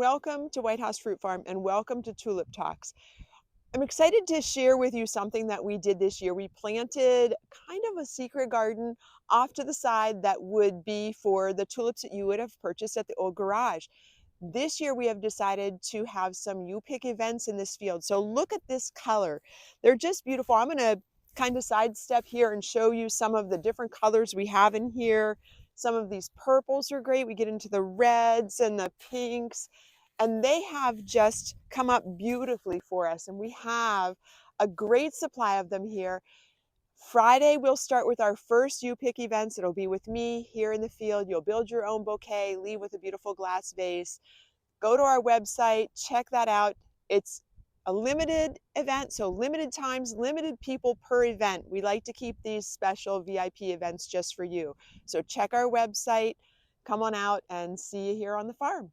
Welcome to White House Fruit Farm and welcome to Tulip Talks. I'm excited to share with you something that we did this year. We planted kind of a secret garden off to the side that would be for the tulips that you would have purchased at the old garage. This year we have decided to have some U-Pick events in this field. So look at this color. They're just beautiful. I'm going to kind of sidestep here and show you some of the different colors we have in here. Some of these purples are great. We get into the reds and the pinks, and they have just come up beautifully for us. And we have a great supply of them here. Friday, we'll start with our first U-Pick events. It'll be with me here in the field. You'll build your own bouquet, leave with a beautiful glass vase. Go to our website, check that out. It's a limited event, so limited times, limited people per event. We like to keep these special VIP events just for you. So check our website, come on out and see you here on the farm.